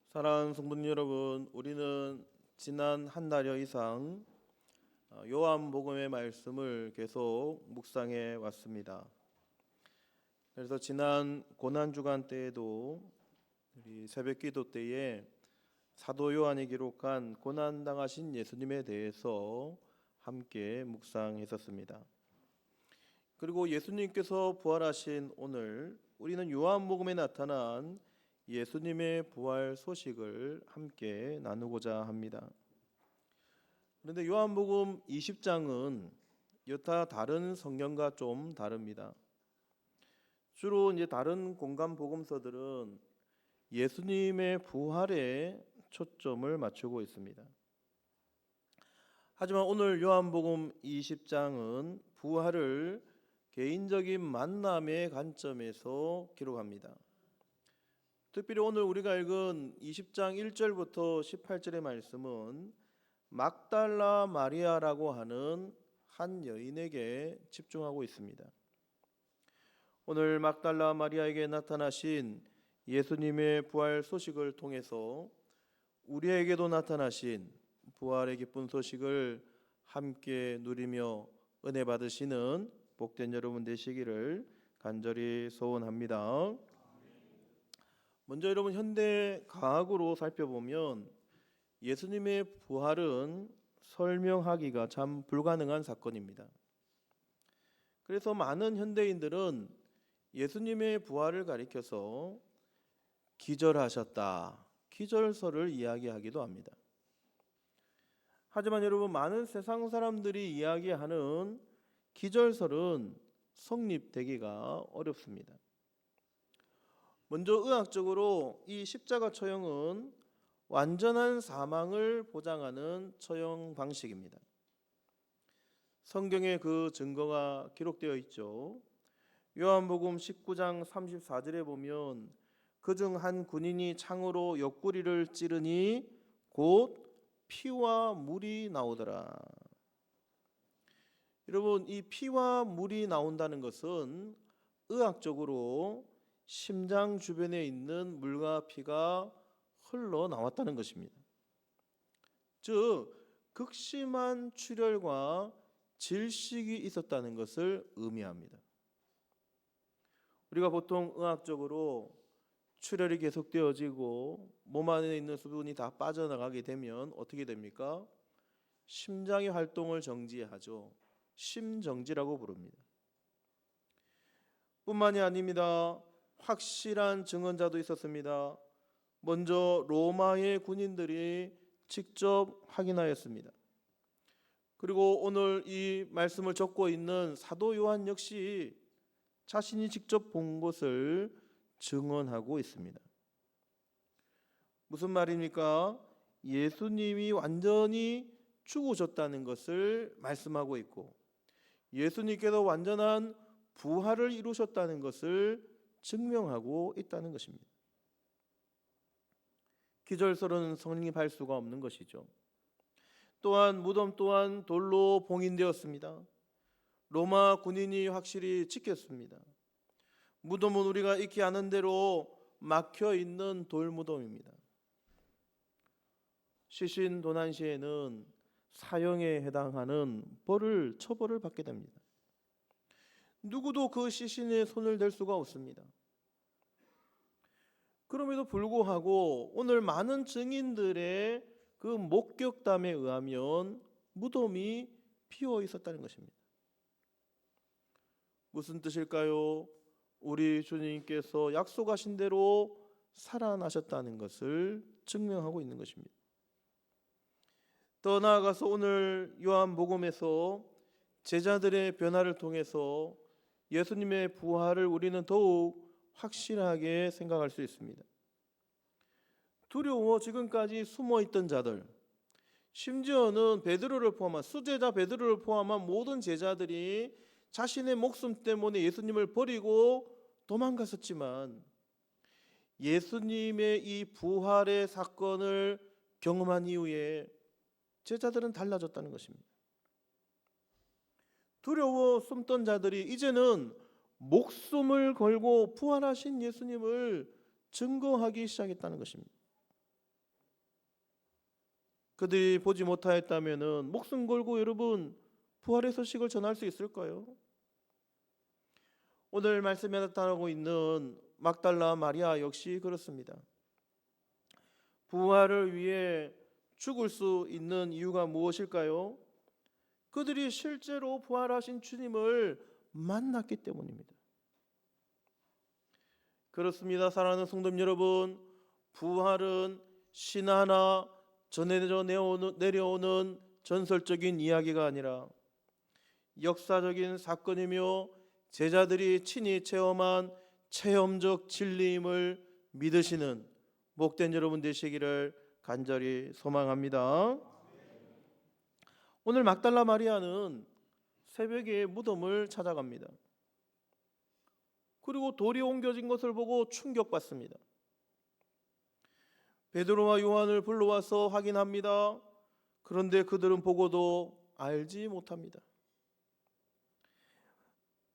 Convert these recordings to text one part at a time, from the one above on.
사랑하는 성도님 여러분, 우리는 지난 한 달여 이상 요한복음의 말씀을 계속 묵상해 왔습니다. 그래서 지난 고난주간 때에도 우리 새벽기도 때에 사도 요한이 기록한 고난당하신 예수님에 대해서 함께 묵상했었습니다. 그리고 예수님께서 부활하신 오늘 우리는 요한복음에 나타난 예수님의 부활 소식을 함께 나누고자 합니다. 그런데 요한복음 20장은 여타 다른 성경과 좀 다릅니다. 주로 이제 다른 공간 복음서들은 예수님의 부활에 초점을 맞추고 있습니다. 하지만 오늘 요한복음 20장은 부활을 개인적인 만남의 관점에서 기록합니다. 특별히 오늘 우리가 읽은 20장 1절부터 18절의 말씀은 막달라 마리아라고 하는 한 여인에게 집중하고 있습니다. 오늘 막달라 마리아에게 나타나신 예수님의 부활 소식을 통해서 우리에게도 나타나신 부활의 기쁜 소식을 함께 누리며 은혜 받으시는 복된 여러분 되시기를 간절히 소원합니다. 먼저 여러분, 현대 과학으로 살펴보면 예수님의 부활은 설명하기가 참 불가능한 사건입니다. 그래서 많은 현대인들은 예수님의 부활을 가리켜서 기절하셨다, 기절설을 이야기하기도 합니다. 하지만 여러분, 많은 세상 사람들이 이야기하는 기절설은 성립되기가 어렵습니다. 먼저 의학적으로 이 십자가 처형은 완전한 사망을 보장하는 처형 방식입니다. 성경에 그 증거가 기록되어 있죠. 요한복음 19장 34절에 보면 그중 한 군인이 창으로 옆구리를 찌르니 곧 피와 물이 나오더라. 여러분, 이 피와 물이 나온다는 것은 의학적으로 심장 주변에 있는 물과 피가 흘러나왔다는 것입니다. 즉, 극심한 출혈과 질식이 있었다는 것을 의미합니다. 우리가 보통 의학적으로 출혈이 계속되어지고 몸 안에 있는 수분이 다 빠져나가게 되면 어떻게 됩니까? 심장의 활동을 정지하죠. 심정지라고 부릅니다. 뿐만이 아닙니다. 확실한 증언자도 있었습니다. 먼저 로마의 군인들이 직접 확인하였습니다. 그리고 오늘 이 말씀을 적고 있는 사도 요한 역시 자신이 직접 본 것을 증언하고 있습니다. 무슨 말입니까? 예수님이 완전히 죽으셨다는 것을 말씀하고 있고 예수님께서 완전한 부활을 이루셨다는 것을 증명하고 있다는 것입니다. 기절설은 성립할 수가 없는 것이죠. 또한 무덤 또한 돌로 봉인되었습니다. 로마 군인이 확실히 지켰습니다. 무덤은 우리가 익히 아는 대로 막혀 있는 돌무덤입니다. 시신 도난 시에는 사형에 해당하는 처벌을 받게 됩니다. 누구도 그 시신에 손을 댈 수가 없습니다. 그럼에도 불구하고 오늘 많은 증인들의 그 목격담에 의하면 무덤이 비어 있었다는 것입니다. 무슨 뜻일까요? 우리 주님께서 약속하신 대로 살아나셨다는 것을 증명하고 있는 것입니다. 더 나아가서 오늘 요한복음에서 제자들의 변화를 통해서 예수님의 부활을 우리는 더욱 확실하게 생각할 수 있습니다. 두려워 지금까지 숨어있던 자들, 심지어는 베드로를 포함한 수제자 베드로를 포함한 모든 제자들이 자신의 목숨 때문에 예수님을 버리고 도망갔었지만 예수님의 이 부활의 사건을 경험한 이후에 제자들은 달라졌다는 것입니다. 두려워 숨던 자들이 이제는 목숨을 걸고 부활하신 예수님을 증거하기 시작했다는 것입니다. 그들이 보지 못하였다면은 목숨 걸고 여러분 부활의 소식을 전할 수 있을까요? 오늘 말씀에 나타나고 있는 막달라 마리아 역시 그렇습니다. 부활을 위해 죽을 수 있는 이유가 무엇일까요? 그들이 실제로 부활하신 주님을 만났기 때문입니다. 그렇습니다. 사랑하는 성도 여러분, 부활은 신 하나 전해져 내려오는 전설적인 이야기가 아니라 역사적인 사건이며 제자들이 친히 체험한 체험적 진리임을 믿으시는 목된 여러분 되시기를 간절히 소망합니다. 오늘 막달라 마리아는 새벽에 무덤을 찾아갑니다. 그리고 돌이 옮겨진 것을 보고 충격받습니다. 베드로와 요한을 불러와서 확인합니다. 그런데 그들은 보고도 알지 못합니다.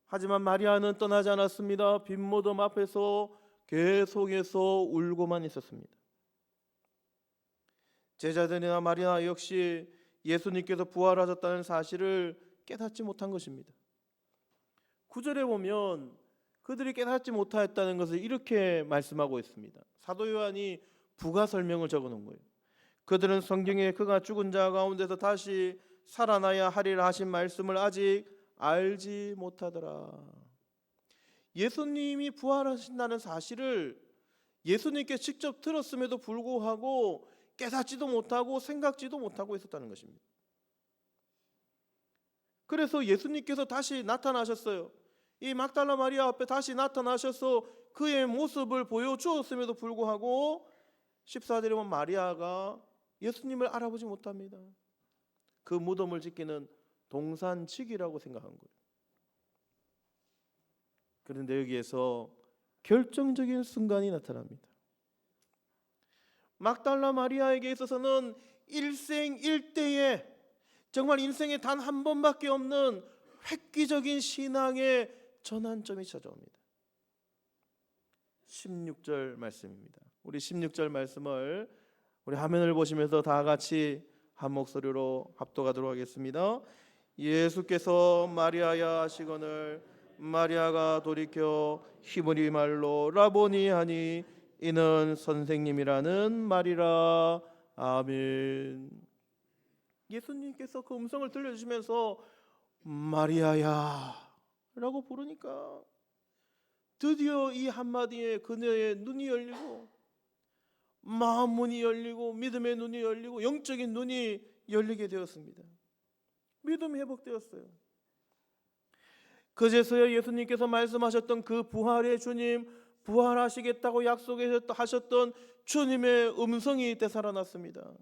하지만 마리아는 떠나지 않았습니다. 빈 무덤 앞에서 계속해서 울고만 있었습니다. 제자들이나 마리아 역시 예수님께서 부활하셨다는 사실을 깨닫지 못한 것입니다. 9절에 보면 그들이 깨닫지 못하였다는 것을 이렇게 말씀하고 있습니다. 사도 요한이 부가 설명을 적어놓은 거예요. 그들은 성경에 그가 죽은 자 가운데서 다시 살아나야 하리라 하신 말씀을 아직 알지 못하더라. 예수님이 부활하신다는 사실을 예수님께 직접 들었음에도 불구하고 깨닫지도 못하고 생각지도 못하고 있었다는 것입니다. 그래서 예수님께서 다시 나타나셨어요. 이 막달라 마리아 앞에 다시 나타나셔서 그의 모습을 보여주었음에도 불구하고 14절에 보면 마리아가 예수님을 알아보지 못합니다. 그 무덤을 지키는 동산직이라고 생각한 거예요. 그런데 여기에서 결정적인 순간이 나타납니다. 막달라 마리아에게 있어서는 일생일대에 정말 인생에 단 한 번밖에 없는 획기적인 신앙의 전환점이 찾아옵니다. 16절 말씀입니다. 우리 16절 말씀을 우리 화면을 보시면서 다 같이 한 목소리로 합독하도록 하겠습니다. 예수께서 마리아야 하시거늘 마리아가 돌이켜 히브리 말로 라보니 하니 이는 선생님이라는 말이라. 아멘. 예수님께서 그 음성을 들려주시면서 마리아야 라고 부르니까 드디어 이 한마디에 그녀의 눈이 열리고 마음 문이 열리고 믿음의 눈이 열리고 영적인 눈이 열리게 되었습니다. 믿음이 회복되었어요. 그제서야 예수님께서 말씀하셨던 그 부활의 주님, 부활하시겠다고 약속하셨던 주님의 음성이 되살아났습니다.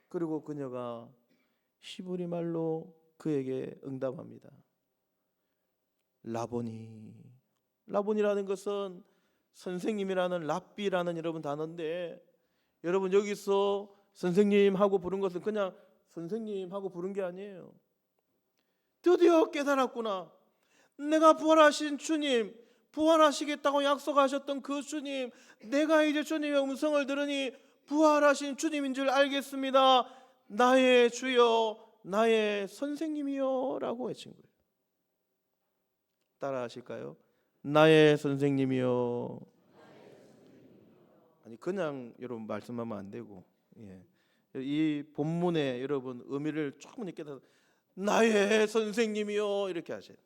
그리고 그녀가 히브리 말로 그에게 응답합니다. 라보니. 라보니라는 것은 선생님이라는 랍비라는 여러분 단어인데, 여러분 여기서 선생님하고 부른 것은 그냥 선생님하고 부른 게 아니에요. 드디어 깨달았구나. 내가 부활하신 주님, 부활하시겠다고 약속하셨던 그 주님, 내가 이제 주님의 음성을 들으니 부활하신 주님인 줄 알겠습니다. 나의 주여, 나의 선생님이요 라고 외친 거예요. 따라 하실까요? 나의 선생님이요. 아니 그냥 여러분 말씀하면 안 되고, 이 본문의 여러분 의미를 조금 깨달아 나의 선생님이요 이렇게 하세요.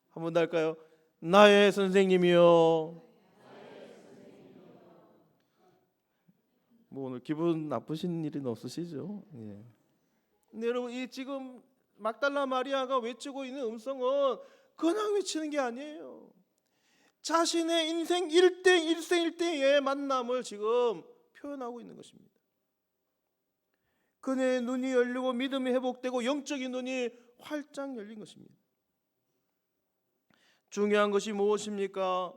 한번 더 할까요? 나의 선생님이요. 뭐 오늘 기분 나쁘신 일은 없으시죠? 근데 여러분 이 지금 막달라 마리아가 외치고 있는 음성은 그냥 외치는 게 아니에요. 자신의 인생 일생일대의 만남을 지금 표현하고 있는 것입니다. 그녀의 눈이 열리고 믿음이 회복되고 영적인 눈이 활짝 열린 것입니다. 중요한 것이 무엇입니까?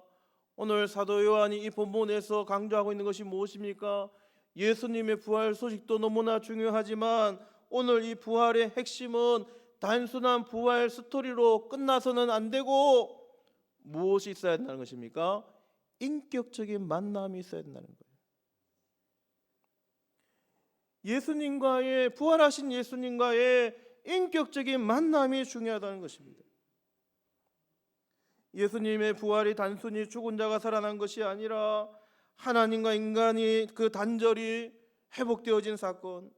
오늘 사도 요한이 이 본문에서 강조하고 있는 것이 무엇입니까? 예수님의 부활 소식도 너무나 중요하지만 오늘 이 부활의 핵심은 단순한 부활 스토리로 끝나서는 안 되고 무엇이 있어야 된다는 것입니까? 인격적인 만남이 있어야 된다는 거예요. 예수님과의, 부활하신 예수님과의 인격적인 만남이 중요하다는 것입니다. 예수님의 부활이 단순히 죽은 자가 살아난 것이 아니라 하나님과 인간이 그 단절이 회복되어진 사건,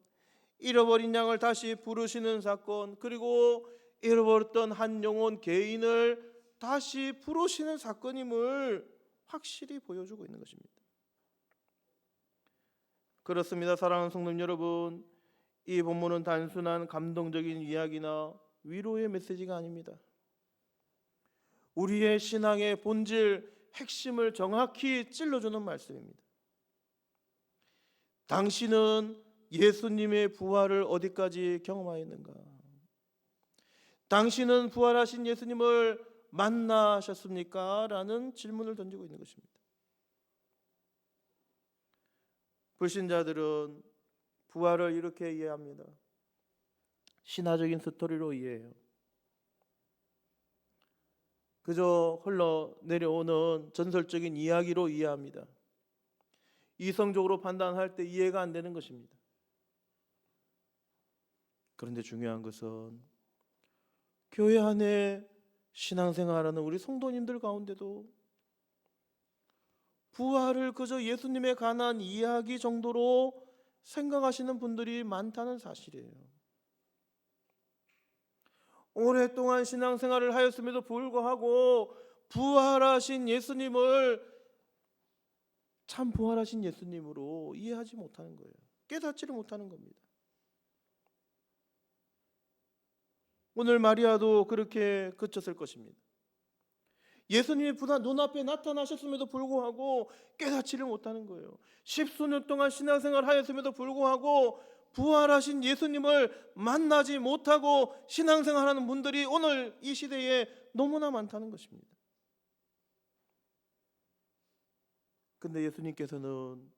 잃어버린 양을 다시 부르시는 사건, 그리고 잃어버렸던 한 영혼 개인을 다시 부르시는 사건임을 확실히 보여주고 있는 것입니다. 그렇습니다. 사랑하는 성도 여러분, 이 본문은 단순한 감동적인 이야기나 위로의 메시지가 아닙니다. 우리의 신앙의 본질, 핵심을 정확히 찔러주는 말씀입니다. 당신은 예수님의 부활을 어디까지 경험하였는가? 당신은 부활하신 예수님을 만나셨습니까? 라는 질문을 던지고 있는 것입니다. 불신자들은 부활을 이렇게 이해합니다. 신화적인 스토리로 이해해요. 그저 흘러내려오는 전설적인 이야기로 이해합니다. 이성적으로 판단할 때 이해가 안 되는 것입니다. 그런데 중요한 것은 교회 안에 신앙생활하는 우리 성도님들 가운데도 부활을 그저 예수님에 관한 이야기 정도로 생각하시는 분들이 많다는 사실이에요. 오랫동안 신앙생활을 하였음에도 불구하고 부활하신 예수님을 참 부활하신 예수님으로 이해하지 못하는 거예요. 깨닫지를 못하는 겁니다. 오늘 마리아도 그렇게 그쳤을 것입니다. 예수님이 눈앞에 나타나셨음에도 불구하고 깨닫지를 못하는 거예요. 십수년 동안 신앙생활을 하였음에도 불구하고 부활하신 예수님을 만나지 못하고 신앙생활하는 분들이 오늘 이 시대에 너무나 많다는 것입니다. 근데 예수님께서는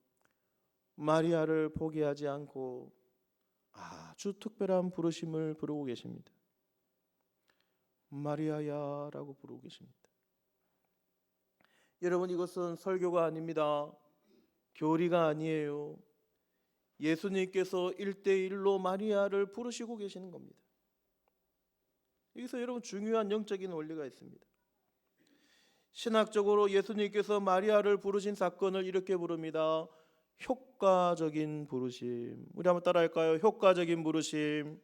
마리아를 포기하지 않고 아주 특별한 부르심을 부르고 계십니다. 마리아야 라고 부르고 계십니다. 여러분, 이것은 설교가 아닙니다. 교리가 아니에요. 예수님께서 1대1로 마리아를 부르시고 계시는 겁니다. 여기서 여러분 중요한 영적인 원리가 있습니다. 신학적으로 예수님께서 마리아를 부르신 사건을 이렇게 부릅니다. 효과적인 부르심. 우리 한번 따라할까요? 효과적인 부르심.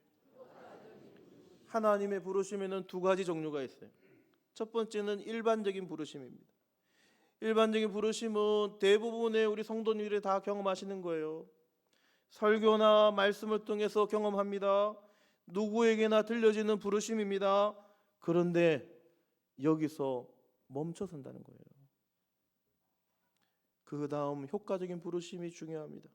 하나님의 부르심에는 두 가지 종류가 있어요. 첫 번째는 일반적인 부르심입니다. 일반적인 부르심은 대부분의 우리 성도님들이 다 경험하시는 거예요. 설교나 말씀을 통해서 경험합니다. 누구에게나 들려지는 부르심입니다. 그런데 여기서 멈춰선다는 거예요. 그 다음 효과적인 부르심이 중요합니다.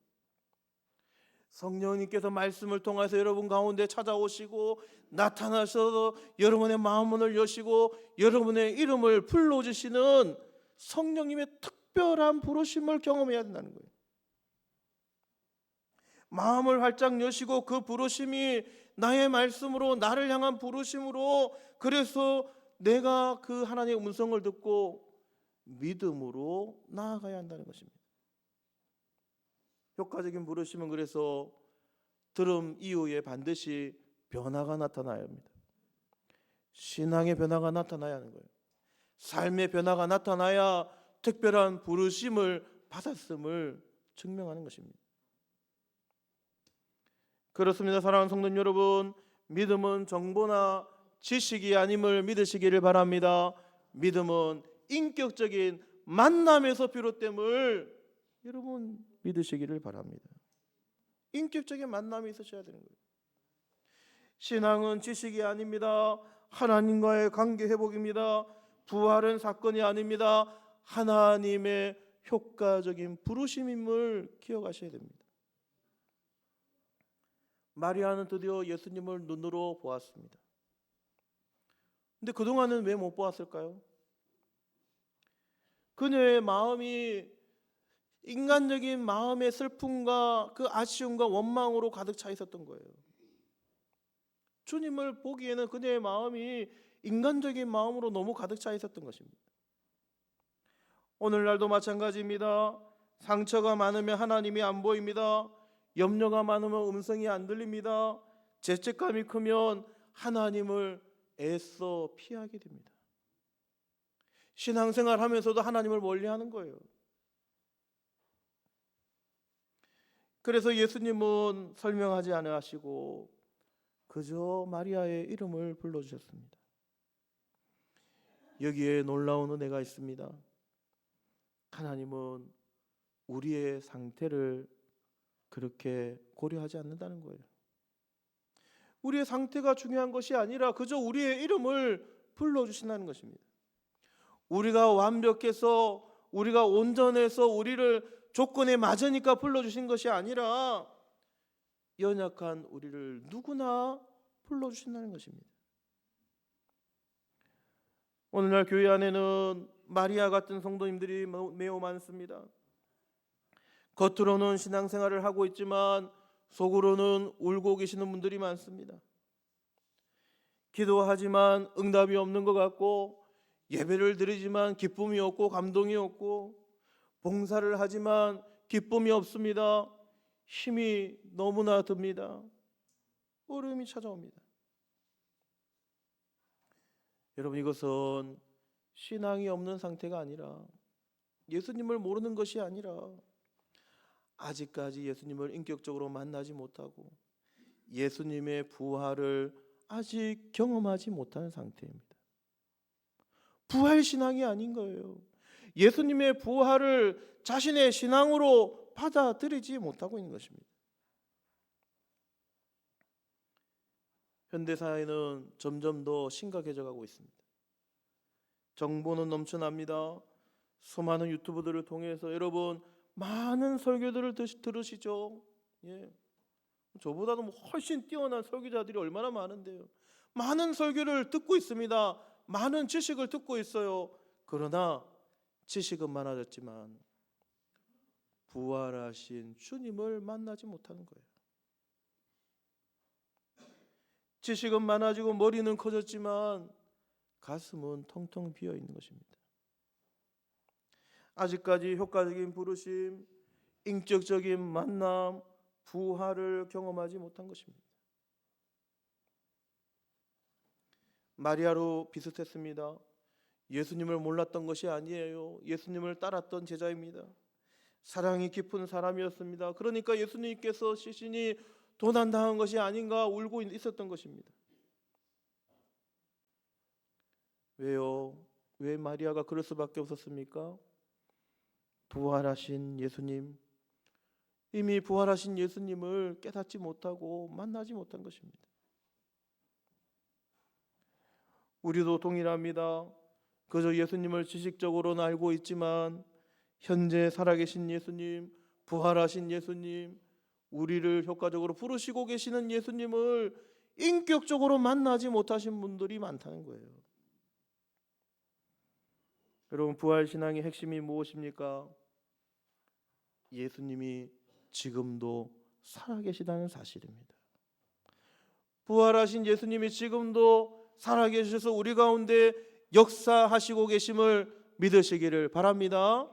성령님께서 말씀을 통해서 여러분 가운데 찾아오시고 나타나셔서 여러분의 마음문을 여시고 여러분의 이름을 불러주시는 성령님의 특별한 부르심을 경험해야 된다는 거예요. 마음을 활짝 여시고 그 부르심이 나의 말씀으로 나를 향한 부르심으로, 그래서 내가 그 하나님의 음성을 듣고 믿음으로 나아가야 한다는 것입니다. 효과적인 부르심은 그래서 들음 이후에 반드시 변화가 나타나야 합니다. 신앙의 변화가 나타나야 하는 거예요. 삶의 변화가 나타나야 특별한 부르심을 받았음을 증명하는 것입니다. 그렇습니다. 사랑하는 성도 여러분, 믿음은 정보나 지식이 아님을 믿으시기를 바랍니다. 믿음은 인격적인 만남에서 비롯됨을 여러분 믿으시기를 바랍니다. 인격적인 만남이 있으셔야 되는 거예요. 신앙은 지식이 아닙니다. 하나님과의 관계 회복입니다. 부활은 사건이 아닙니다. 하나님의 효과적인 부르심임을 기억하셔야 됩니다. 마리아는 드디어 예수님을 눈으로 보았습니다. 근데 그동안은 왜 못 보았을까요? 그녀의 마음이 인간적인 마음의 슬픔과 그 아쉬움과 원망으로 가득 차 있었던 거예요. 주님을 보기에는 그녀의 마음이 인간적인 마음으로 너무 가득 차 있었던 것입니다. 오늘날도 마찬가지입니다. 상처가 많으면 하나님이 안 보입니다. 염려가 많으면 음성이 안 들립니다. 죄책감이 크면 하나님을 애써 피하게 됩니다. 신앙생활 하면서도 하나님을 멀리하는 거예요. 그래서 예수님은 설명하지 않으시고 그저 마리아의 이름을 불러주셨습니다. 여기에 놀라운 은혜가 있습니다. 하나님은 우리의 상태를 그렇게 고려하지 않는다는 거예요. 우리의 상태가 중요한 것이 아니라 그저 우리의 이름을 불러주신다는 것입니다. 우리가 완벽해서 우리가 온전해서 우리를 조건에 맞으니까 불러주신 것이 아니라 연약한 우리를 누구나 불러주신다는 것입니다. 오늘날 교회 안에는 마리아 같은 성도님들이 매우 많습니다. 겉으로는 신앙생활을 하고 있지만 속으로는 울고 계시는 분들이 많습니다. 기도하지만 응답이 없는 것 같고, 예배를 드리지만 기쁨이 없고 감동이 없고, 봉사를 하지만 기쁨이 없습니다. 힘이 너무나 듭니다. 어려움이 찾아옵니다. 여러분, 이것은 신앙이 없는 상태가 아니라, 예수님을 모르는 것이 아니라 아직까지 예수님을 인격적으로 만나지 못하고 예수님의 부활을 아직 경험하지 못하는 상태입니다. 부활신앙이 아닌 거예요. 예수님의 부활을 자신의 신앙으로 받아들이지 못하고 있는 것입니다. 현대사회는 점점 더 심각해져 가고 있습니다. 정보는 넘쳐납니다. 수많은 유튜브들을 통해서 여러분 많은 설교들을 들으시죠. 예. 저보다도 훨씬 뛰어난 설교자들이 얼마나 많은데요. 많은 설교를 듣고 있습니다. 많은 지식을 듣고 있어요. 그러나 지식은 많아졌지만 부활하신 주님을 만나지 못하는 거예요. 지식은 많아지고 머리는 커졌지만 가슴은 텅텅 비어 있는 것입니다. 아직까지 효과적인 부르심, 인격적인 만남, 부활을 경험하지 못한 것입니다. 마리아로 비슷했습니다. 예수님을 몰랐던 것이 아니에요. 예수님을 따랐던 제자입니다. 사랑이 깊은 사람이었습니다. 그러니까 예수님께서 시신이 도난당한 것이 아닌가 울고 있었던 것입니다. 왜요? 왜 마리아가 그럴 수밖에 없었습니까? 부활하신 예수님, 이미 부활하신 예수님을 깨닫지 못하고 만나지 못한 것입니다. 우리도 동일합니다. 그저 예수님을 지식적으로는 알고 있지만 현재 살아계신 예수님, 부활하신 예수님, 우리를 효과적으로 부르시고 계시는 예수님을 인격적으로 만나지 못하신 분들이 많다는 거예요. 여러분, 부활신앙의 핵심이 무엇입니까? 예수님이 지금도 살아계시다는 사실입니다. 부활하신 예수님이 지금도 살아계셔서 우리 가운데 역사하시고 계심을 믿으시기를 바랍니다.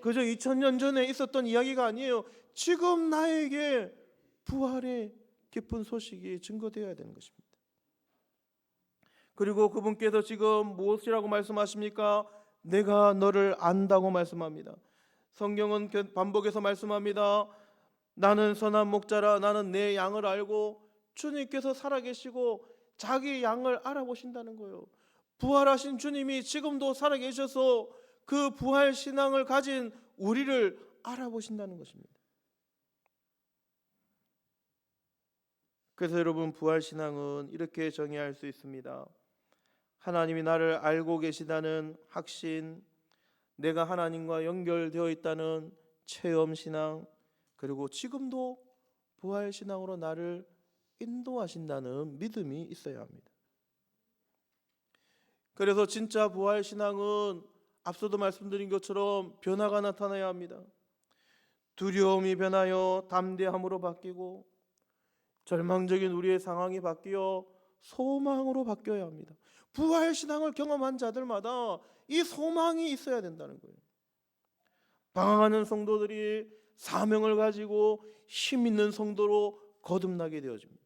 그저 2000년 전에 있었던 이야기가 아니에요. 지금 나에게 부활의 기쁜 소식이 증거되어야 되는 것입니다. 그리고 그분께서 지금 무엇이라고 말씀하십니까? 내가 너를 안다고 말씀합니다. 성경은 반복해서 말씀합니다. 나는 선한 목자라, 나는 내 양을 알고. 주님께서 살아계시고 자기 양을 알아보신다는 거예요. 부활하신 주님이 지금도 살아계셔서 그 부활 신앙을 가진 우리를 알아보신다는 것입니다. 그래서 여러분, 부활 신앙은 이렇게 정의할 수 있습니다. 하나님이 나를 알고 계시다는 확신, 내가 하나님과 연결되어 있다는 체험 신앙, 그리고 지금도 부활 신앙으로 나를 인도하신다는 믿음이 있어야 합니다. 그래서 진짜 부활 신앙은 앞서도 말씀드린 것처럼 변화가 나타나야 합니다. 두려움이 변하여 담대함으로 바뀌고, 절망적인 우리의 상황이 바뀌어 소망으로 바뀌어야 합니다. 부활 신앙을 경험한 자들마다 이 소망이 있어야 된다는 거예요. 방황하는 성도들이 사명을 가지고 힘 있는 성도로 거듭나게 되어집니다.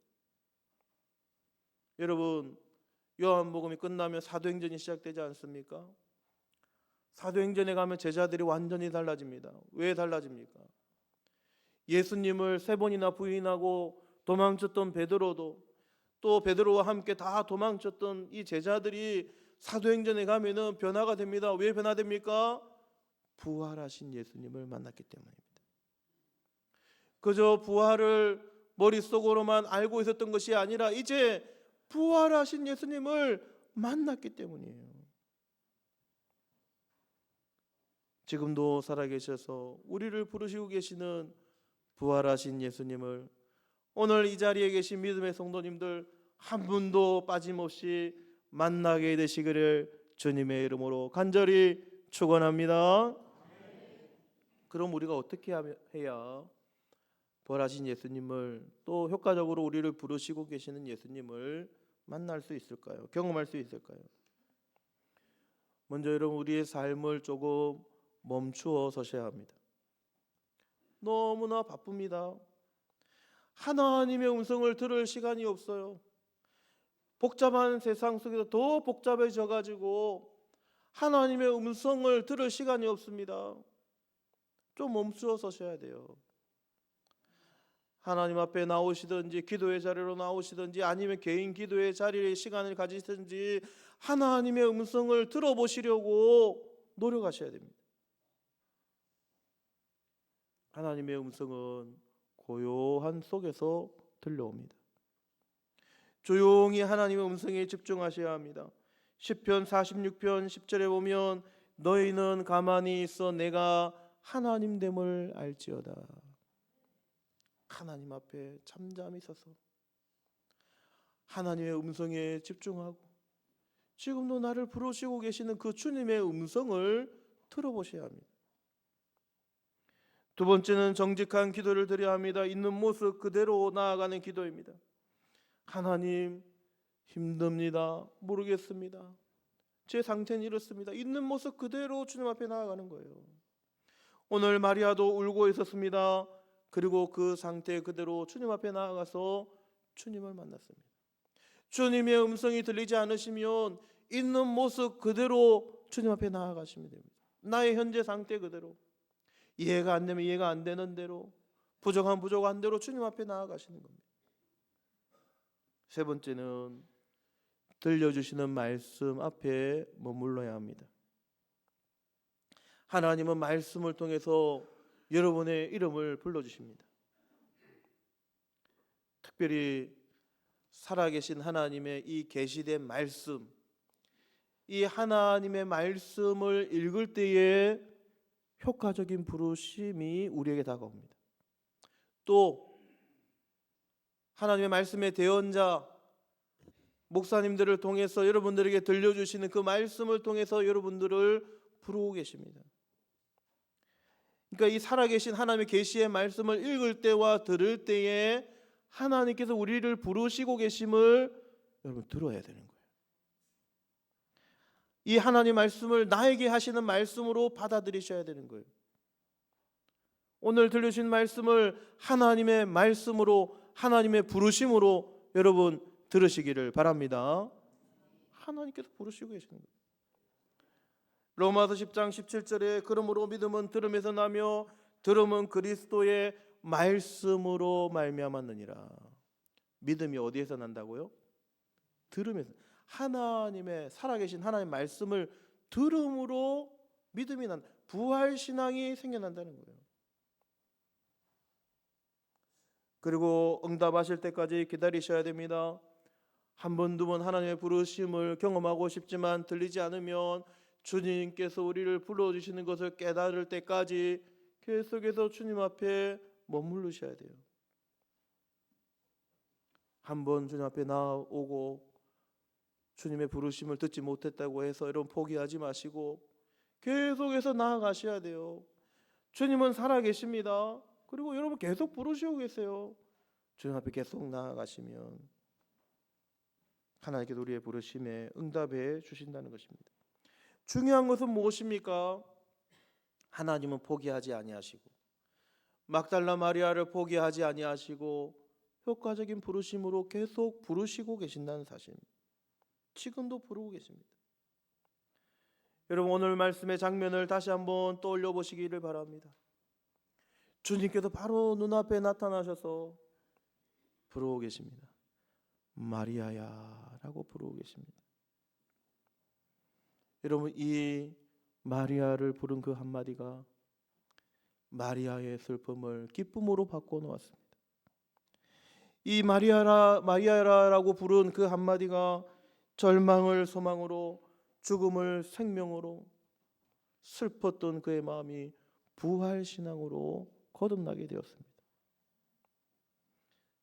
여러분, 요한복음이 끝나면 사도행전이 시작되지 않습니까? 사도행전에 가면 제자들이 완전히 달라집니다. 왜 달라집니까? 예수님을 3번이나 부인하고 도망쳤던 베드로도, 또 베드로와 함께 다 도망쳤던 이 제자들이 사도행전에 가면은 변화가 됩니다. 왜 변화됩니까? 부활하신 예수님을 만났기 때문입니다. 그저 부활을 머릿속으로만 알고 있었던 것이 아니라 이제 부활하신 예수님을 만났기 때문이에요. 지금도 살아계셔서 우리를 부르시고 계시는 부활하신 예수님을 오늘 이 자리에 계신 믿음의 성도님들 한 분도 빠짐없이 만나게 되시기를 주님의 이름으로 간절히 축원합니다. 그럼 우리가 어떻게 해야 부활하신 예수님을, 또 효과적으로 우리를 부르시고 계시는 예수님을 만날 수 있을까요? 경험할 수 있을까요? 먼저 여러분, 우리의 삶을 조금 멈추어 서셔야 합니다. 너무나 바쁩니다. 하나님의 음성을 들을 시간이 없어요. 복잡한 세상 속에서 더 복잡해져 가지고 하나님의 음성을 들을 시간이 없습니다. 좀 멈추어 서셔야 돼요. 하나님 앞에 나오시든지 기도의 자리로 나오시든지 아니면 개인 기도의 자리에 시간을 가지시든지 하나님의 음성을 들어보시려고 노력하셔야 됩니다. 하나님의 음성은 고요한 속에서 들려옵니다. 조용히 하나님의 음성에 집중하셔야 합니다. 시편 46편 10절에 보면 너희는 가만히 있어 내가 하나님됨을 알지어다. 하나님 앞에 잠잠히 서서 하나님의 음성에 집중하고 지금도 나를 부르시고 계시는 그 주님의 음성을 들어보셔야 합니다. 두 번째는 정직한 기도를 드려야 합니다. 있는 모습 그대로 나아가는 기도입니다. 하나님, 힘듭니다. 모르겠습니다. 제 상태는 이렇습니다. 있는 모습 그대로 주님 앞에 나아가는 거예요. 오늘 마리아도 울고 있었습니다. 그리고 그 상태 그대로 주님 앞에 나아가서 주님을 만났습니다. 주님의 음성이 들리지 않으시면 있는 모습 그대로 주님 앞에 나아가시면 됩니다. 나의 현재 상태 그대로, 이해가 안 되면 이해가 안 되는 대로, 부족한 대로 주님 앞에 나아가시는 겁니다. 세 번째는 들려주시는 말씀 앞에 머물러야 합니다. 하나님은 말씀을 통해서 여러분의 이름을 불러주십니다. 특별히 살아계신 하나님의 이 계시된 말씀, 이 하나님의 말씀을 읽을 때에 효과적인 부르심이 우리에게 다가옵니다. 또 하나님의 말씀의 대언자 목사님들을 통해서 여러분들에게 들려주시는 그 말씀을 통해서 여러분들을 부르고 계십니다. 그러니까 이 살아계신 하나님의 계시의 말씀을 읽을 때와 들을 때에 하나님께서 우리를 부르시고 계심을 여러분 들어야 되는 거예요. 이 하나님 말씀을 나에게 하시는 말씀으로 받아들이셔야 되는 거예요. 오늘 들려주신 말씀을 하나님의 말씀으로, 하나님의 부르심으로 여러분 들으시기를 바랍니다. 하나님께서 부르시고 계시는 거예요. 로마서 10장 17절에 그러므로 믿음은 들음에서 나며 들음은 그리스도의 말씀으로 말미암았느니라. 믿음이 어디에서 난다고요? 들음에서. 하나님의 살아계신 하나님의 말씀을 들음으로 믿음이 난다. 부활신앙이 생겨난다는 거예요. 그리고 응답하실 때까지 기다리셔야 됩니다. 한 번, 두 번 하나님의 부르심을 경험하고 싶지만 들리지 않으면 주님께서 우리를 불러주시는 것을 깨달을 때까지 계속해서 주님 앞에 머무르셔야 돼요. 한 번 주님 앞에 나오고 주님의 부르심을 듣지 못했다고 해서 여러분 포기하지 마시고 계속해서 나아가셔야 돼요. 주님은 살아계십니다. 그리고 여러분 계속 부르시고 계세요. 주님 앞에 계속 나아가시면 하나님께서 우리의 부르심에 응답해 주신다는 것입니다. 중요한 것은 무엇입니까? 하나님은 포기하지 아니하시고 막달라 마리아를 포기하지 아니하시고 효과적인 부르심으로 계속 부르시고 계신다는 사실, 지금도 부르고 계십니다. 여러분, 오늘 말씀의 장면을 다시 한번 떠올려 보시기를 바랍니다. 주님께서 바로 눈앞에 나타나셔서 부르고 계십니다. 마리아야 라고 부르고 계십니다. 여러분, 이 마리아를 부른 그 한마디가 마리아의 슬픔을 기쁨으로 바꿔 놓았습니다. 이 마리아라고 부른 그 한마디가 절망을 소망으로, 죽음을 생명으로, 슬펐던 그의 마음이 부활신앙으로 거듭나게 되었습니다.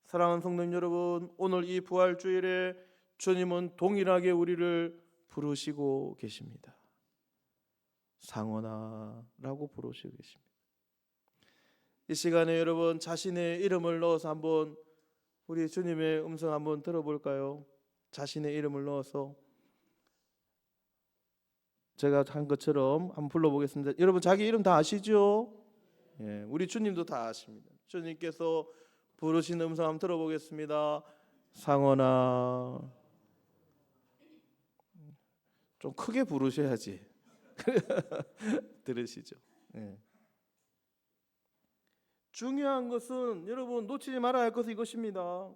사랑하는 성도님 여러분, 오늘 이 부활주일에 주님은 동일하게 우리를 부르시고 계십니다. 상원아 라고 부르시고 계십니다. 이 시간에 여러분, 자신의 이름을 넣어서 한번 우리 주님의 음성 한번 들어볼까요? 자신의 이름을 넣어서 제가 한 것처럼 한번 불러보겠습니다. 여러분, 자기 이름 다 아시죠? 예, 우리 주님도 다 아십니다. 주님께서 부르시는 음성 한번 들어보겠습니다. 상원아. 좀 크게 부르셔야지 들으시죠? 예. 중요한 것은 여러분, 놓치지 말아야 할 것은 이것입니다.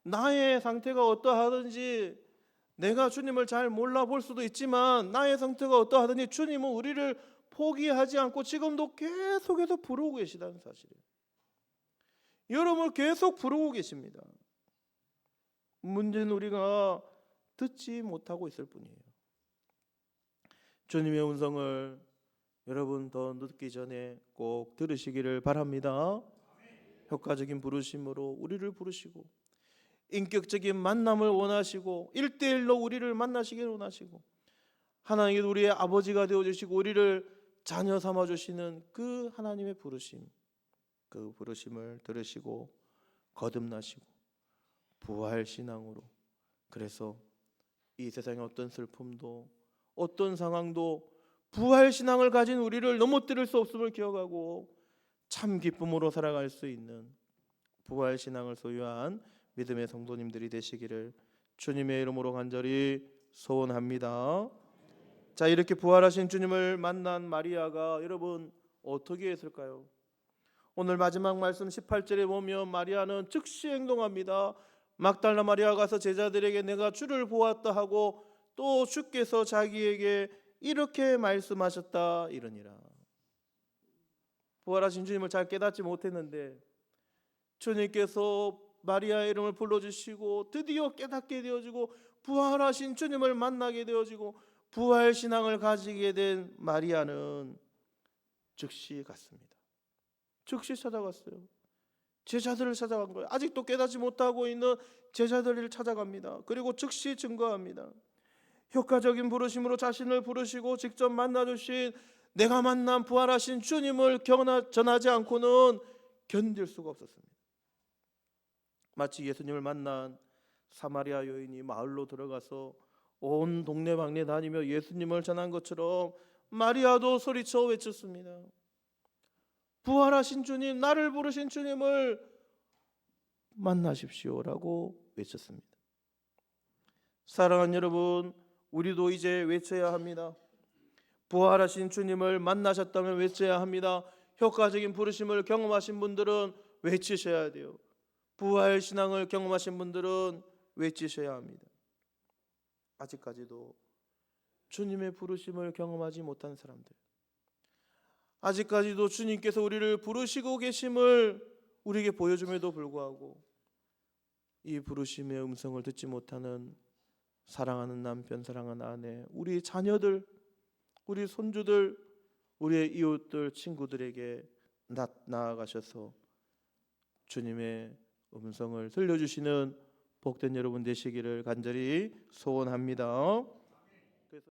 나의 상태가 어떠하든지, 내가 주님을 잘 몰라볼 수도 있지만 나의 상태가 어떠하든지 주님은 우리를 포기하지 않고 지금도 계속해서 부르고 계시다는 사실이에요. 여러분을 계속 부르고 계십니다. 문제는 우리가 듣지 못하고 있을 뿐이에요. 주님의 음성을 여러분 더 늦기 전에 꼭 들으시기를 바랍니다. 효과적인 부르심으로 우리를 부르시고, 인격적인 만남을 원하시고, 1대1로 우리를 만나시기를 원하시고, 하나님께서 우리의 아버지가 되어주시고 우리를 자녀 삼아주시는 그 하나님의 부르심, 그 부르심을 들으시고 거듭나시고 부활신앙으로, 그래서 이 세상의 어떤 슬픔도 어떤 상황도 부활신앙을 가진 우리를 넘어뜨릴 수 없음을 기억하고 참 기쁨으로 살아갈 수 있는 부활신앙을 소유한 믿음의 성도님들이 되시기를 주님의 이름으로 간절히 소원합니다. 자, 이렇게 부활하신 주님을 만난 마리아가 여러분 어떻게 했을까요? 오늘 마지막 말씀 18절에 보면 마리아는 즉시 행동합니다. 막달라 마리아가 가서 제자들에게 내가 주를 보았다 하고, 또 주께서 자기에게 이렇게 말씀하셨다 이러니라. 부활하신 주님을 잘 깨닫지 못했는데 주님께서 마리아의 이름을 불러주시고 드디어 깨닫게 되어지고 부활하신 주님을 만나게 되어지고 부활신앙을 가지게 된 마리아는 즉시 갔습니다. 즉시 찾아갔어요. 제자들을 찾아간 거예요. 아직도 깨닫지 못하고 있는 제자들을 찾아갑니다. 그리고 즉시 증거합니다. 효과적인 부르심으로 자신을 부르시고 직접 만나주신, 내가 만난 부활하신 주님을 전하지 않고는 견딜 수가 없었습니다. 마치 예수님을 만난 사마리아 여인이 마을로 들어가서 온 동네방네 다니며 예수님을 전한 것처럼 마리아도 소리쳐 외쳤습니다. 부활하신 주님, 나를 부르신 주님을 만나십시오라고 외쳤습니다. 사랑하는 여러분, 우리도 이제 외쳐야 합니다. 부활하신 주님을 만나셨다면 외쳐야 합니다. 효과적인 부르심을 경험하신 분들은 외치셔야 돼요. 부활 신앙을 경험하신 분들은 외치셔야 합니다. 아직까지도 주님의 부르심을 경험하지 못한 사람들, 아직까지도 주님께서 우리를 부르시고 계심을 우리에게 보여줌에도 불구하고 이 부르심의 음성을 듣지 못하는 사랑하는 남편, 사랑하는 아내, 우리 자녀들, 우리 손주들, 우리의 이웃들, 친구들에게 나아가셔서 주님의 음성을 들려주시는 복된 여러분 되시기를 간절히 소원합니다.